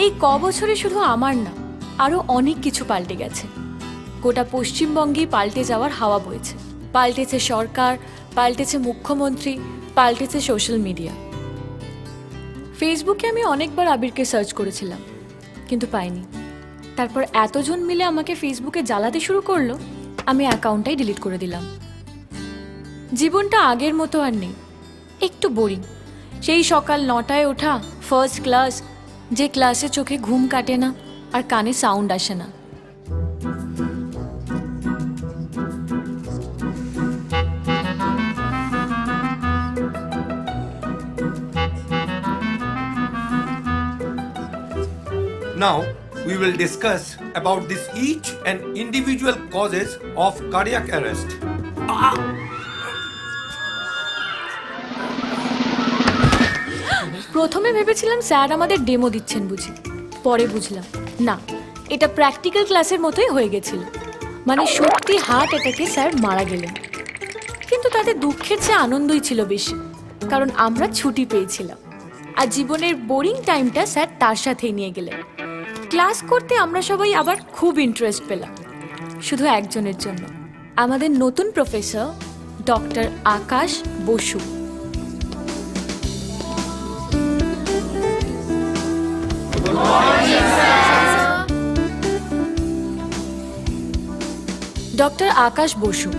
এই বছরে শুধু আমার না, আরো অনেক কিছু পাল্টে গেছে। গোটা পশ্চিমবঙ্গেই পাল্টে যাওয়ার হাওয়া বইছে। পাল্টেছে সরকার, পাল্টেছে মুখ্যমন্ত্রী, পাল্টেছে সোশ্যাল মিডিয়া। ফেসবুকে আমি অনেকবার আবিরকে সার্চ করেছিলাম, কিন্তু পাইনি। তারপর এতজন মিলে আমাকে ফেসবুকে জ্বালাতে শুরু করলো, আমি অ্যাকাউন্টটাই ডিলিট করে দিলাম। জীবনটা আগের মতো আর নেই, একটু বোরিং। সেই সকাল 9টায় ওঠা, ফার্স্ট ক্লাস, যে ক্লাসে চোখে ঘুম কাটে না আর কানে সাউন্ড আসে না। Now, we will discuss about this each and individual causes of cardiac arrest. প্রথমে ভেবেছিলাম স্যার আমাদের ডেমো দিচ্ছেন বুঝি, পরে বুঝলাম না, এটা প্র্যাকটিক্যাল ক্লাসের মতোই হয়ে গেছিল। মানে সত্যি হার্ট অ্যাটাকে স্যার মারা গেলেন। কিন্তু তাতে দুঃখের চেয়ে আনন্দই ছিল বেশি, কারণ আমরা ছুটি পেয়েছিলাম আর জীবনের বোরিং টাইমটা স্যার তার সাথেই নিয়ে গেলেন। ক্লাস করতে আমরা সবাই আবার খুব ইন্টারেস্ট পেলাম, শুধু একজনের জন্য, আমাদের নতুন প্রফেসর ডক্টর আকাশ বসু। ডক্টর আকাশ বসু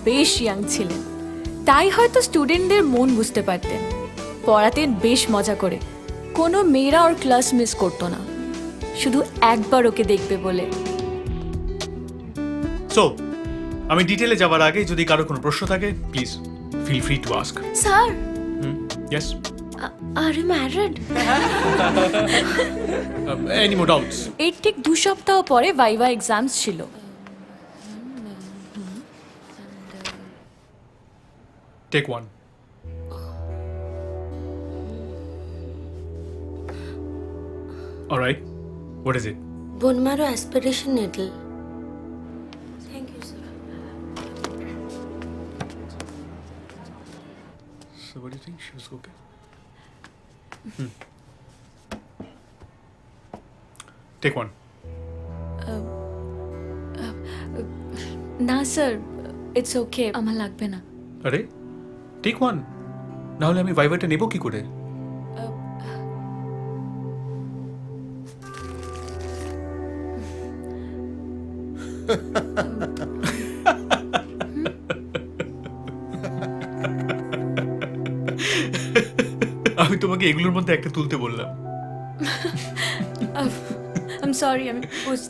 বেশ ইয়াং ছিলেন, তাই হয়তো স্টুডেন্টদের মন বুঝতে পারতেন। পড়াতেন বেশ মজা করে, কোনো মেয়েরা ওর ক্লাস মিস করতো না, শুধু একবার ওকে দেখবে বলে। সো আমি ডিটেলে যাওয়ার আগে যদি কারো কোনো প্রশ্ন থাকে please feel free to ask. Sir, yes, are you married? Any more doubts? এর ঠিক 2 সপ্তাহ পরে ভাইভা এক্সামস ছিল। Take one. Alright, what is it? Bone marrow aspiration needle. Thank you, sir. So what do you think? She was okay? Take one. না sir, it's okay, আমার লাগবে না। আরে টেক ওয়ান, না হলে আমি ভাইভাটা নেব কি করে? আমি তোমাকে এগুলোর মধ্যে একটা তুলতে বললাম। আই এম সরি, আমি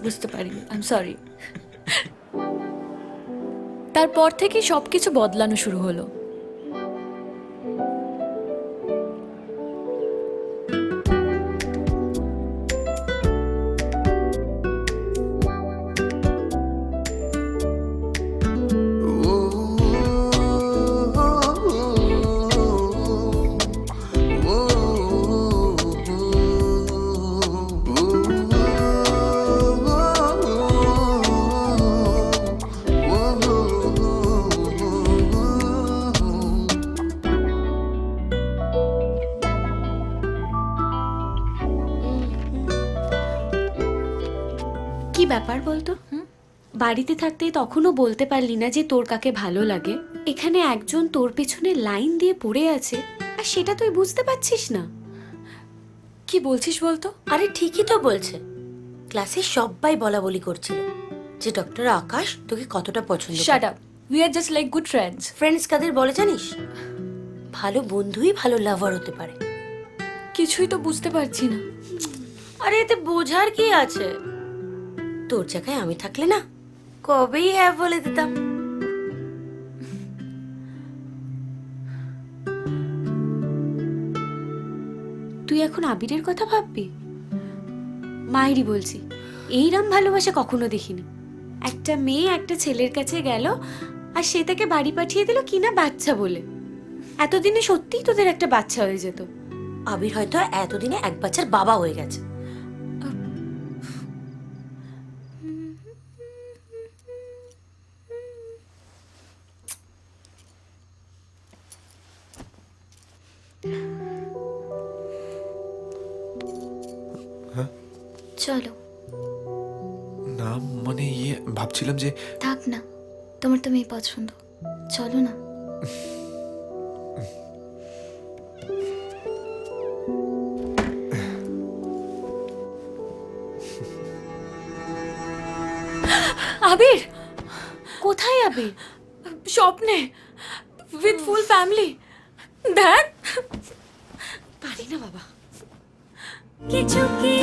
বুঝতে পারিনি, আই এম সরি। তারপর থেকে সবকিছু বদলানো শুরু হলো। কি ব্যাপার বলতো? বাড়িতে থাকতে তখনও বলতে পারলি না যে তোর কাকে ভালো লাগে। এখানে একজন তোর পেছনে লাইন দিয়ে পড়ে আছে আর সেটা তুই বুঝতে পারছিস না। কি বলছিস বলতো? আরে ঠিকই তো বলছে। ক্লাসে সবাই বলা বলি করছিল যে ডক্টর আকাশ তোকে কতটা পছন্দ করে। Shut up, we are just like good friends. Friends কাদের বলে জানিস? ভালো বন্ধুই ভালো লাভার হতে পারে। কিছুই তো বুঝতে পারছি না। আরে এতে বোঝার কি আছে? তোর জায়গায় আমি থাকলে না কবেই হ্যাঁ বলে দিতাম। তুই এখন আবিরের কথা ভাববি? মায়েরই বলছি, এইরম ভালোবাসা কখনো দেখিনি। একটা মেয়ে একটা ছেলের কাছে গেল আর সে তাকে বাড়ি পাঠিয়ে দিল কিনা বাচ্চা বলে। এতদিনে সত্যিই তোদের একটা বাচ্চা হয়ে যেত। আবির হয়তো এতদিনে এক বাচ্চার বাবা হয়ে গেছে। চলো। না মানে ভাবছিলাম যে থাক না, তোমার তো মেয়ে পছন্দ, চলো না। আবির, কোথায় আবির? স্বপ্নে, উইথ ফুল ফ্যামিলি। দেখ, পারি না বাবা। কিছু কি